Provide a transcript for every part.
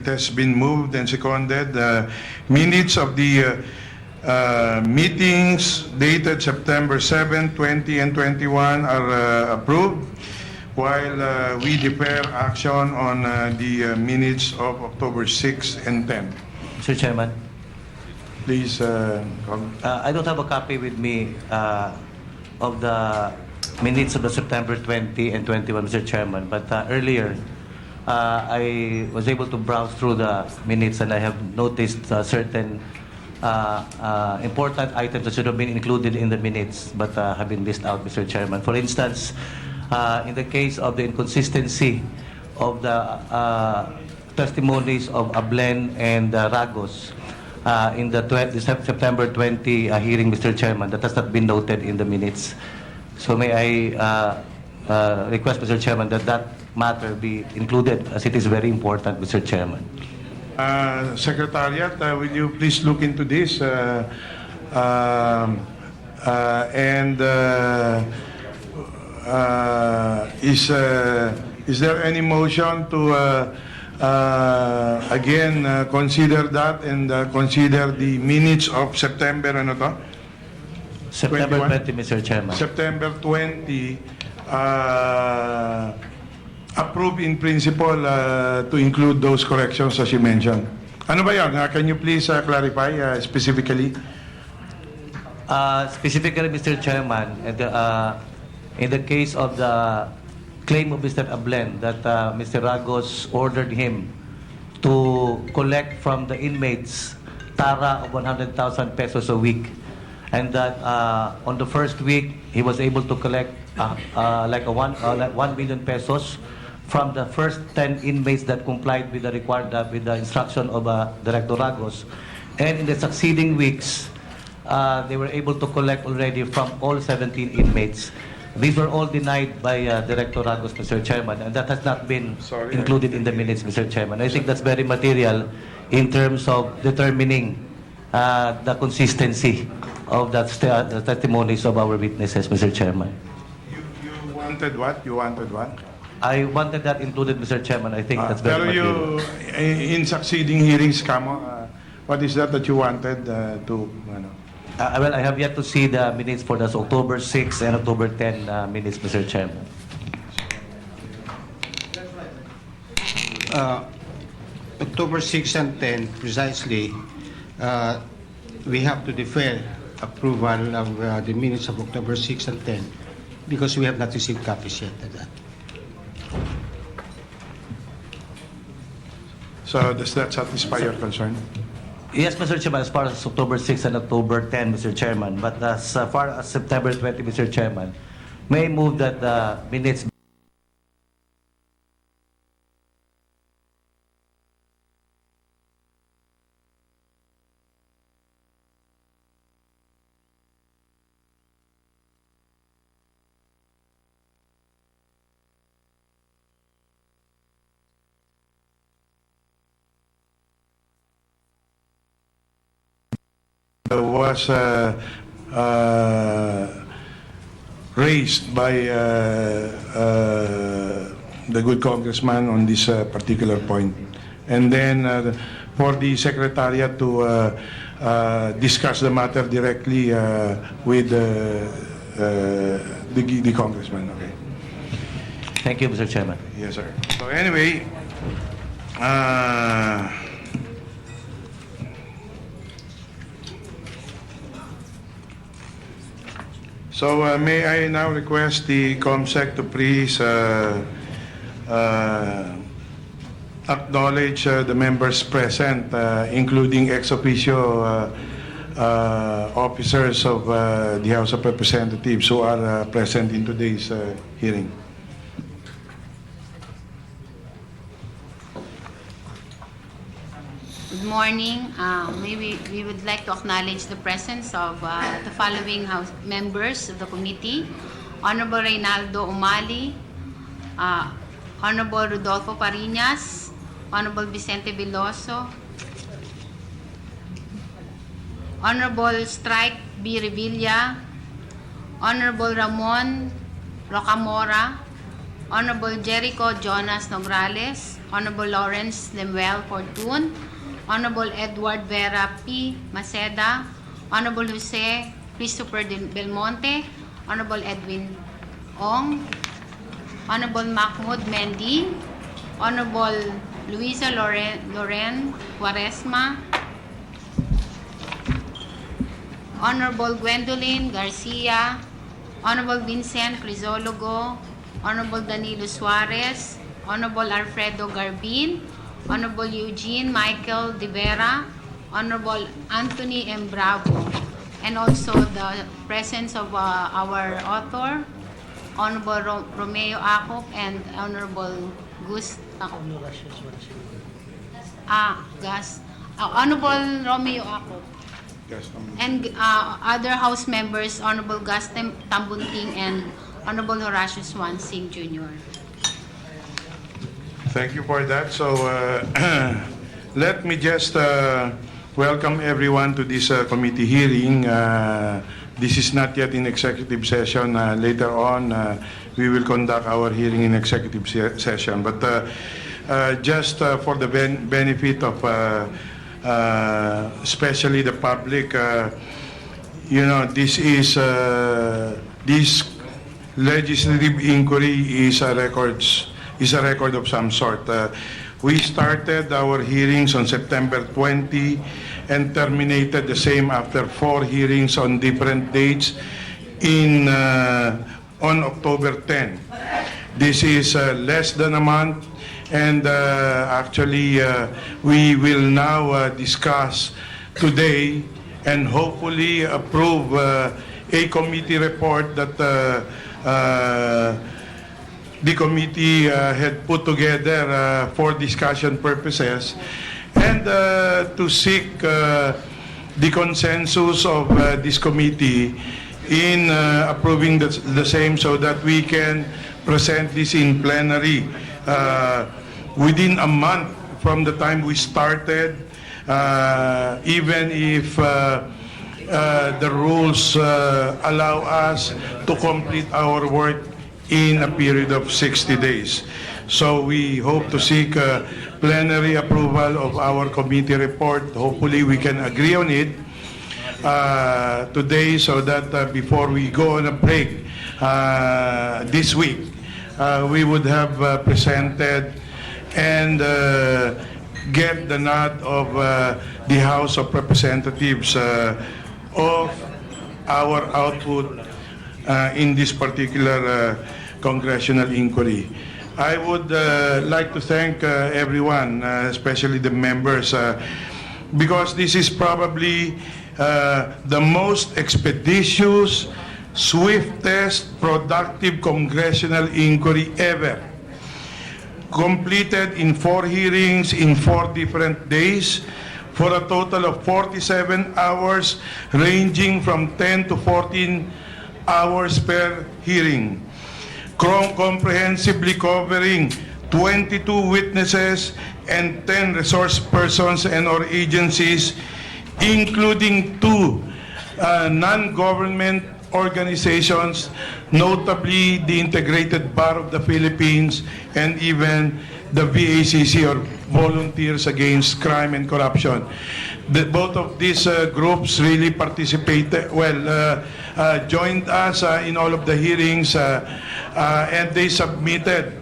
It has been moved and seconded. Minutes of the meetings dated September 7, 20, and 21 are approved, while we defer action on the minutes of October 6 and 10. Mr. Chairman, Please, I don't have a copy with me of the minutes of the September 20 and 21, Mr. Chairman, but earlier I was able to browse through the minutes and I have noticed certain important items that should have been included in the minutes but have been missed out, Mr. Chairman. For instance, in the case of the inconsistency of the testimonies of Ablen and Ragos in the September 20 hearing, Mr. Chairman, that has not been noted in the minutes. So may I request, Mr. Chairman, that that matter be included as it is very important, Mr. Chairman. Secretariat, will you please look into this? Is there any motion to again consider that and consider the minutes of September ano to? September 21? 20, Mr. Chairman. September 20, approve in principle to include those corrections as you mentioned. Ano ba yun? Can you please clarify specifically? Specifically, Mr. Chairman, in the case of the claim of Mr. Ablen that Mr. Ragos ordered him to collect from the inmates tara of 100,000 pesos a week, and that on the first week he was able to collect like 1 million pesos from the first 10 inmates that complied with the with the instruction of Director Ragos, and in the succeeding weeks they were able to collect already from all 17 inmates. These were all denied by Director Ragos, Mr. Chairman, and that has not been included in the minutes, Mr. Chairman. I think that's very material in terms of determining the consistency of the testimonies of our witnesses, Mr. Chairman. You wanted what? You wanted what? I wanted that included, Mr. Chairman. I think that's very material. Pero you, in succeeding hearings, what is that you wanted to, ano? Well, I have yet to see the minutes for the October 6 and October 10 minutes, Mr. Chairman. October 6 and 10, precisely, we have to defer approval of the minutes of October 6 and 10 because we have not received copies yet of that. So does that satisfy your concern? Yes, Mr. Chairman, as far as October 6 and October 10, Mr. Chairman, but as far as September 20, Mr. Chairman, may I move that the minutes was raised by the good congressman on this particular point. And then for the secretariat to discuss the matter directly with the congressman. Okay. Thank you, Mr. Chairman. Yes, sir. So anyway, may I now request the COMSEC to please acknowledge the members present, including ex officio officers of the House of Representatives who are present in today's hearing. Good morning. We would like to acknowledge the presence of the following House members of the committee: Honorable Reynaldo Umali, Honorable Rodolfo Parinas, Honorable Vicente Veloso, Honorable Strike B. Revilla, Honorable Ramon Rocamora, Honorable Jericho Jonas Nograles, Honorable Lawrence Lemuel Fortun, Honorable Edward Vera P. Maceda, Honorable Jose Christopher Belmonte, Honorable Edwin Ong, Honorable Mahmoud Mendy, Honorable Luisa Loren Quaresma, Honorable Gwendolyn Garcia, Honorable Vincent Crisologo, Honorable Danilo Suarez, Honorable Alfredo Garbin, Honorable Eugene Michael De Vera, Honorable Anthony M. Bravo, and also the presence of our author, Honorable Romeo Acop, and Honorable Honorable Romeo Acop, Yes, and other House members, Honorable Gus Tambunting and Honorable Horacio Swansing Jr. Thank you for that. So let me just welcome everyone to this committee hearing. This is not yet in executive session. Later on, we will conduct our hearing in executive session. But just for the benefit of especially the public, this legislative inquiry is a record of some sort. We started our hearings on September 20 and terminated the same after 4 hearings on different dates on October 10. This is less than a month, and actually we will now discuss today and hopefully approve a committee report that the committee had put together for discussion purposes, and to seek the consensus of this committee in approving the same, so that we can present this in plenary within a month from the time we started, even if the rules allow us to complete our work in a period of 60 days. So we hope to seek plenary approval of our committee report. Hopefully we can agree on it today, so that before we go on a break this week, we would have presented and get the nod of the House of Representatives of our output in this particular congressional inquiry. I would like to thank everyone, especially the members, because this is probably the most expeditious, swiftest, productive congressional inquiry ever. Completed in 4 hearings in 4 different days for a total of 47 hours, ranging from 10 to 14 hours per hearing. Comprehensively covering 22 witnesses and 10 resource persons and or agencies, including 2 non-government organizations, notably the Integrated Bar of the Philippines and even the VACC, or Volunteers Against Crime and Corruption. Both of these groups really participated, joined us in all of the hearings, and they submitted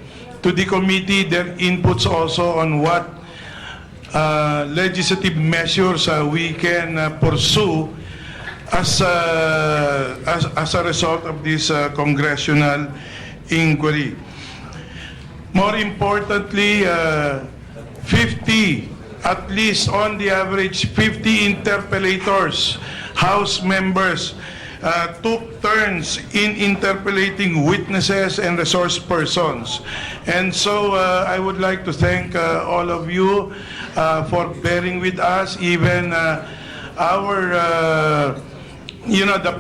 to the committee their inputs also on what legislative measures we can pursue as a result of this congressional inquiry. More importantly, 50, at least on the average, 50 interpellators, House members, took turns in interpellating witnesses and resource persons. And so I would like to thank all of you for bearing with us, even the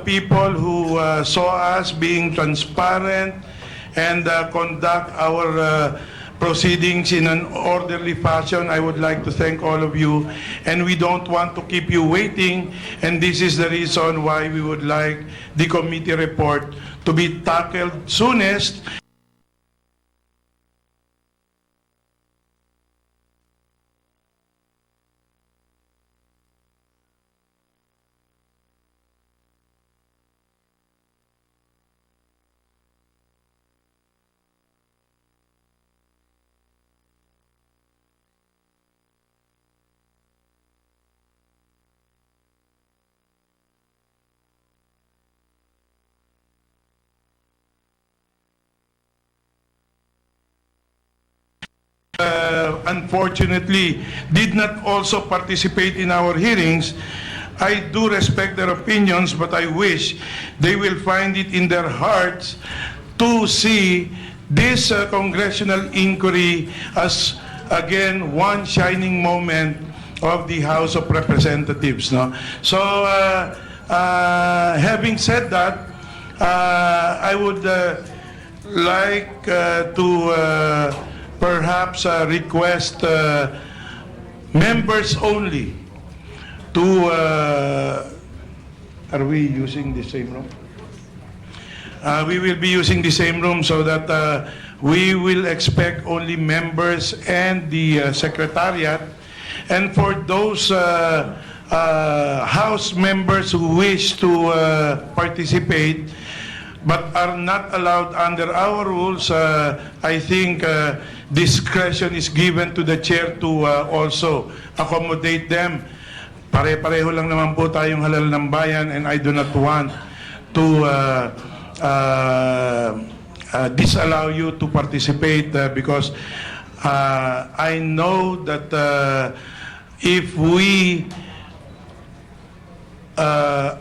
people who saw us being transparent and conduct our proceedings in an orderly fashion. I would like to thank all of you, and we don't want to keep you waiting, and this is the reason why we would like the committee report to be tackled soonest. unfortunately did not also participate in our hearings, I do respect their opinions, but I wish they will find it in their hearts to see this congressional inquiry as, again, one shining moment of the House of Representatives. No? So, having said that, I would like to perhaps request members only to, are we using the same room? We will be using the same room so that we will expect only members and the secretariat. And for those House members who wish to participate but are not allowed under our rules, I think discretion is given to the chair to also accommodate them. Pare-pareho lang naman po tayong halal ng bayan, and I do not want to disallow you to participate because I know that if we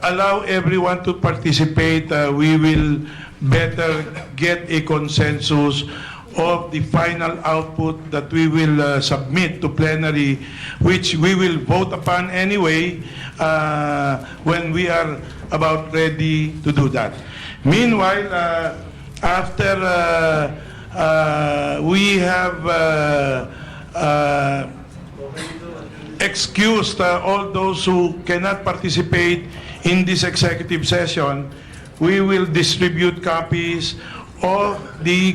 allow everyone to participate, we will better get a consensus of the final output that we will submit to plenary, which we will vote upon anyway when we are about ready to do that. Meanwhile, after we have excused all those who cannot participate in this executive session, we will distribute copies of the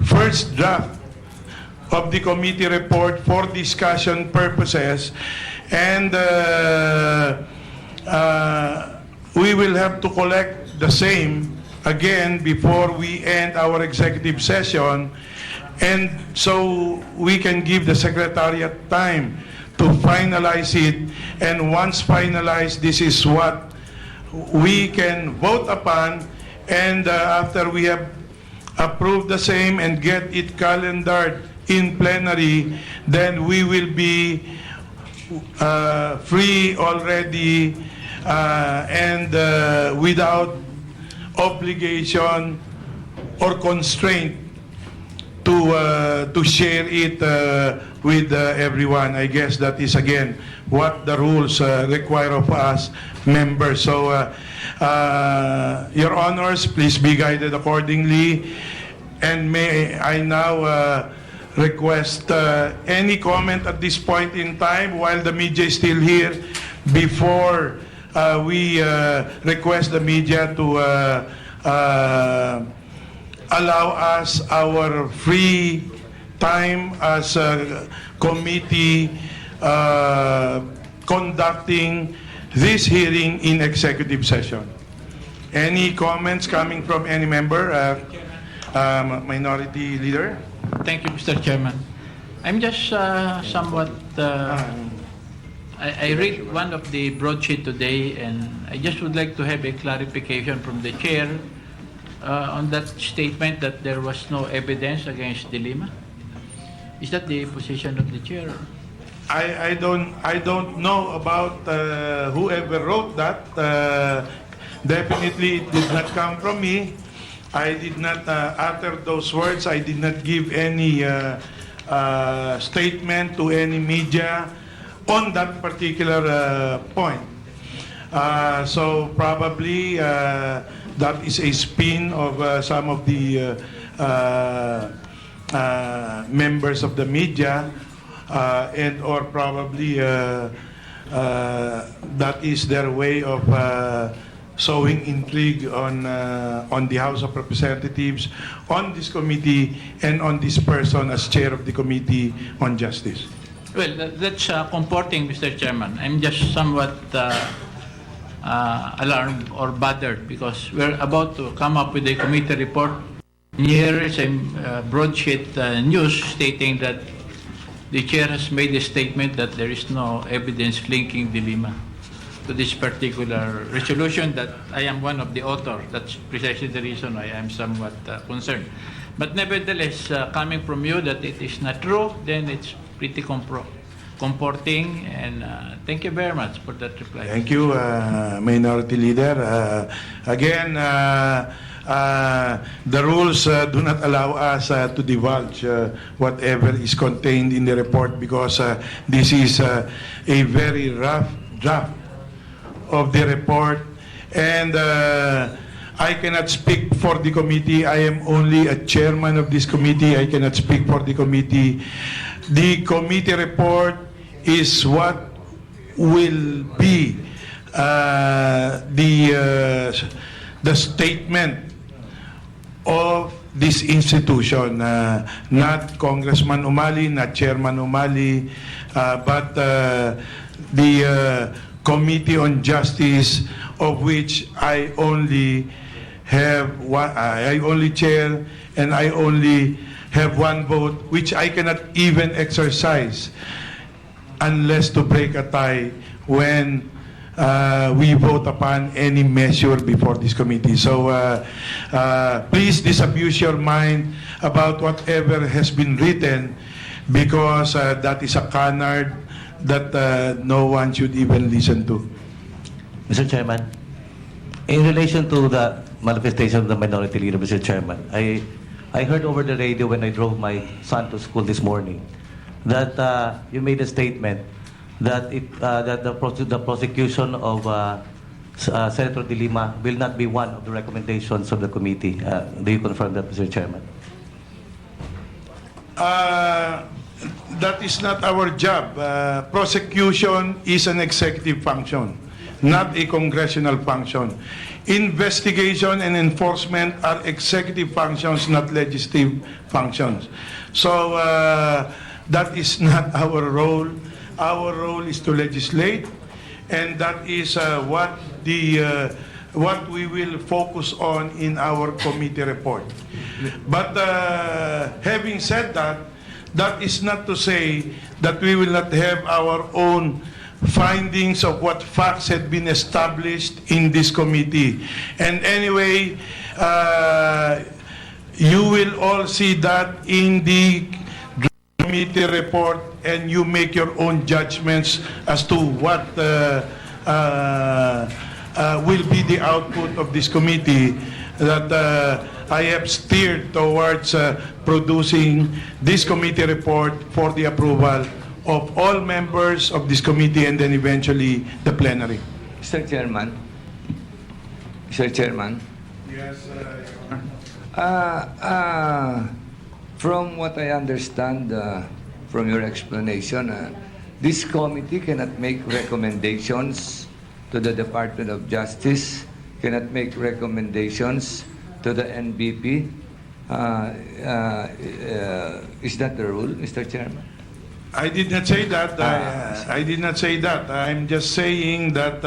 first draft of the committee report for discussion purposes, and we will have to collect the same again before we end our executive session, and so we can give the secretariat time to finalize it, and once finalized, this is what we can vote upon, and after we have approved the same and get it calendared in plenary, then we will be free already and without obligation or constraint to share it with everyone. I guess that is again what the rules require of us members. So, Your Honors, please be guided accordingly. And may I now request any comment at this point in time while the media is still here, before we request the media to allow us our free time as a committee conducting this hearing in executive session. Any comments coming from any member? Minority Leader? Thank you, Mr. Chairman. I'm just somewhat... I read one of the broadsheet today, and I just would like to have a clarification from the chair on that statement that there was no evidence against De Lima. Is that the position of the chair? I don't know about whoever wrote that. Definitely it did not come from me. I did not utter those words. I did not give any statement to any media on that particular point. So probably that is a spin of some of the members of the media, and or probably that is their way of sowing intrigue on the House of Representatives, on this committee, and on this person as chair of the Committee on Justice. Well, that's comforting, Mr. Chairman. I'm just somewhat alarmed or bothered because we're about to come up with a committee report. Here is a broadsheet news stating that the chair has made a statement that there is no evidence linking De Lima to this particular resolution, that I am one of the authors. That's precisely the reason I am somewhat concerned. But nevertheless, coming from you that it is not true, then it's pretty comforting, and thank you very much for that reply. Thank you, Minority Leader. Again, the rules do not allow us to divulge whatever is contained in the report because this is a very rough draft of the report, and I cannot speak for the committee. I am only a chairman of this committee. I cannot speak for the committee. The committee report is what will be the statement of this institution, not Congressman Umali, not Chairman Umali, but the Committee on Justice, of which I only chair, and I only have one vote, which I cannot even exercise unless to break a tie when we vote upon any measure before this committee. So please disabuse your mind about whatever has been written, because that is a canard that no one should even listen to. Mr. Chairman, in relation to the manifestation of the Minority Leader, Mr. Chairman, I heard over the radio when I drove my son to school this morning that you made a statement that the prosecution of Senator De Lima will not be one of the recommendations of the committee. Do you confirm that, Mr. Chairman? That is not our job. Prosecution is an executive function, not a congressional function. Investigation and enforcement are executive functions, not legislative functions. So that is not our role. Our role is to legislate, and that is what we will focus on in our committee report. But having said that, that is not to say that we will not have our own findings of what facts had been established in this committee. And anyway, you will all see that in the committee report, and you make your own judgments as to what will be the output of this committee that I have steered towards producing this committee report for the approval of all members of this committee and then eventually the plenary. Mr. Chairman. Mr. Chairman. Yes, From what I understand from your explanation, this committee cannot make recommendations to the Department of Justice, cannot make recommendations to the NBP. Is that the rule, Mr. Chairman? I did not say that. I did not say that. I'm just saying that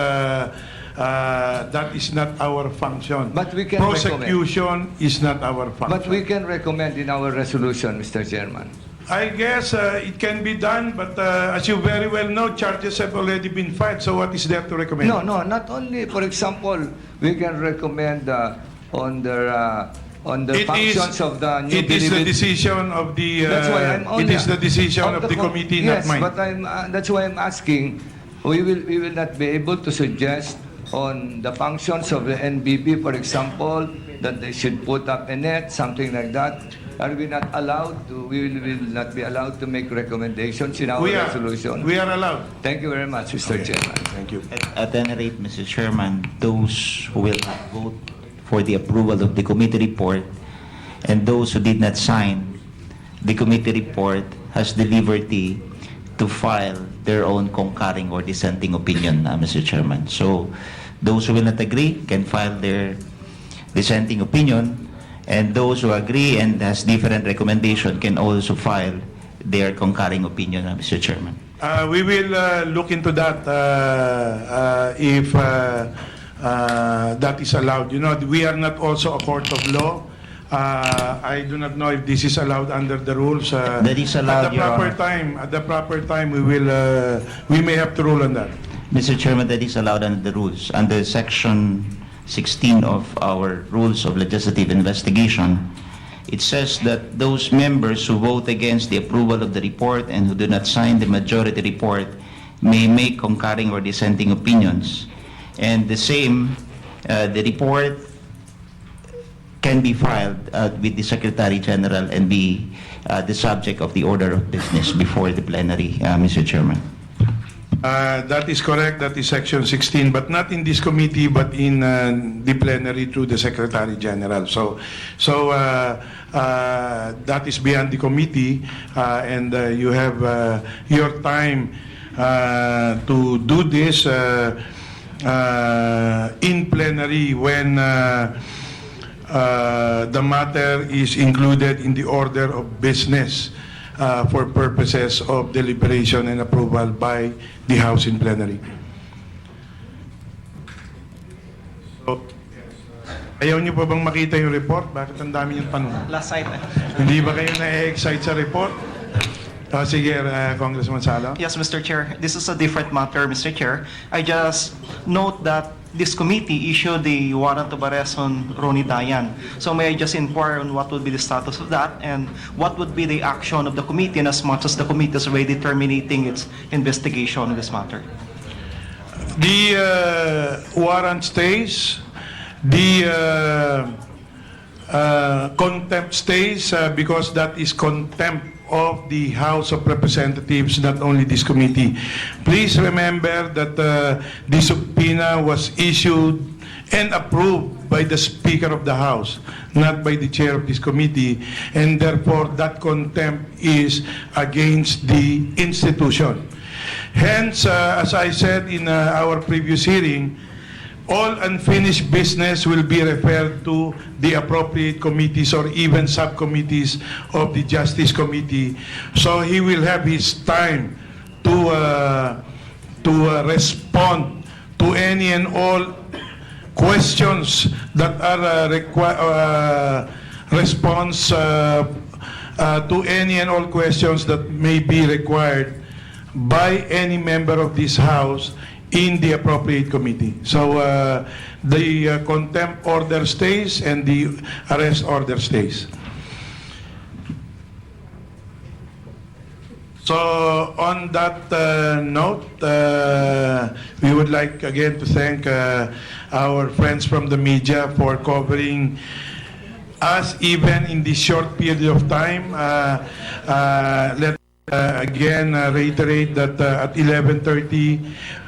that is not our function. But we can Prosecution is not our function. But we can recommend in our resolution, Mr. Chairman. I guess it can be done, but as you very well know, charges have already been filed. So what is there to recommend? No, not only. For example, we can recommend on the functions of the new It is the Bilibid. decision of the. That's why I'm only. It is the decision of the committee, yes, not mine. but that's why I'm asking. We will not be able to suggest on the functions of the NBP, for example, that they should put up a net, something like that. Are we not allowed to? We will not be allowed to make recommendations in our resolution. We are allowed. Thank you very much, Mr. Chairman. Thank you. At any rate, Mr. Chairman, those who will not vote for the approval of the committee report and those who did not sign the committee report has the liberty to file their own concurring or dissenting opinion, Mr. Chairman. So those who will not agree can file their dissenting opinion, and those who agree and has different recommendation can also file their concurring opinion, Mr. Chairman. We will look into that if that is allowed. You know, we are not also a court of law. I do not know if this is allowed under the rules. That is allowed, Your Honor. At the proper time, we will. We may have to rule on that. Mr. Chairman, that is allowed under the rules. Under Section 16 of our Rules of Legislative Investigation, it says that those members who vote against the approval of the report and who do not sign the majority report may make concurring or dissenting opinions. And the same, the report can be filed with the Secretary General and be the subject of the order of business before the plenary, Mr. Chairman. That is correct. That is Section 16, but not in this committee, but in the plenary through the Secretary General. So that is beyond the committee, and you have your time to do this in plenary when the matter is included in the order of business for purposes of deliberation and approval by the House in plenary. So, ayaw niyo pa bang makita yung report? Bakit ang dami yung tanong? Last item. Hindi ba kayo na-excite sa report? Sige, Congressman Salo. Yes, Mr. Chair. This is a different matter, Mr. Chair. I just note that this committee issued the warrant of arrest on Ronnie Dayan. So may I just inquire on what would be the status of that and what would be the action of the committee in as much as the committee is already terminating its investigation on this matter? The warrant stays. The contempt stays because that is contempt of the House of Representatives, not only this committee. Please remember that the subpoena was issued and approved by the Speaker of the House, not by the chair of this committee, and therefore that contempt is against the institution. Hence, as I said in our previous hearing, all unfinished business will be referred to the appropriate committees or even subcommittees of the Justice Committee. So he will have his time to respond to any and all questions that are response to any and all questions that may be required by any member of this House in the appropriate committee. So the contempt order stays and the arrest order stays. So on that note, we would like again to thank our friends from the media for covering us even in this short period of time. Let again reiterate that at 11:30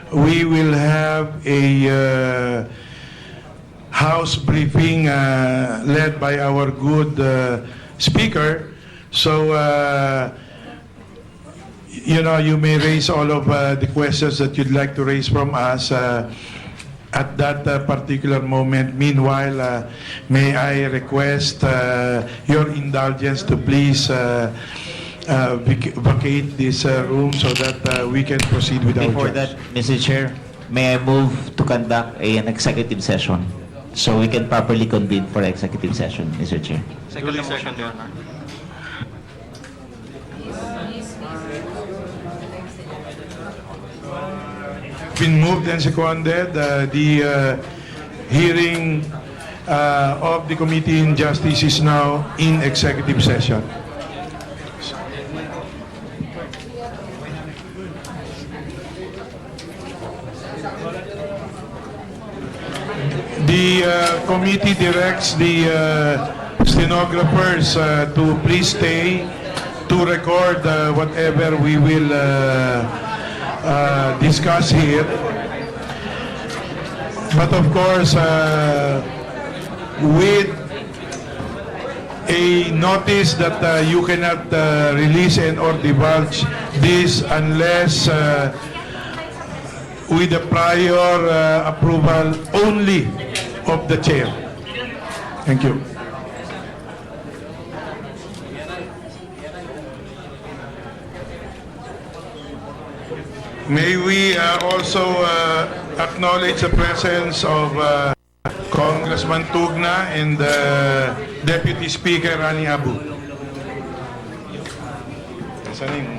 we will have a House briefing led by our good speaker. So, you know, you may raise all of the questions that you'd like to raise from us at that particular moment. Meanwhile, may I request your indulgence to please vacate this room so that we can proceed with our Before jobs. that, Mr. Chair, may I move to conduct an executive session so we can properly convene for executive session, Mr. Chair. Second motion, Your Honor. Been moved and seconded. The hearing of the Committee on Justice is now in executive session. The committee directs the stenographers to please stay to record whatever we will discuss here. But of course, with a notice that you cannot release and or divulge this unless with the prior approval only of the chair. Thank you. May we also acknowledge the presence of Congressman Tugna and Deputy Speaker Rani Abu. Saan yung-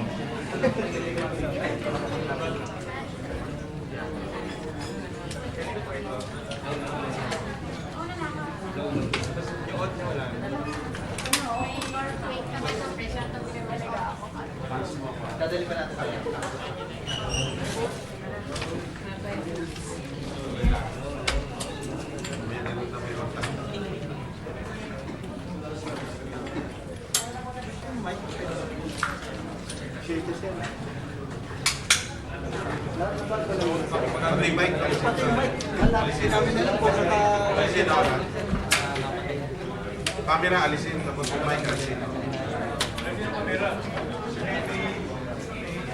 Camera, alisin. Tapos yung mic, alisin.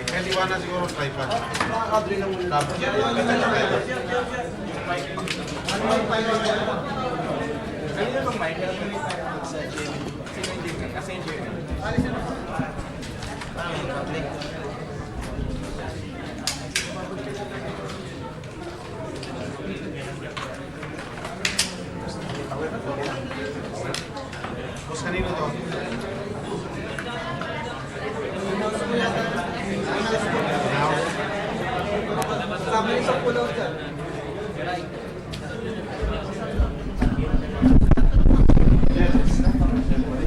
Pwede na siguro tripod. Tapos, Boss, kanino to?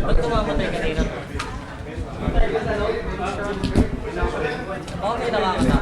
Ba't kumamatay kanina? Oo, may nakakasama.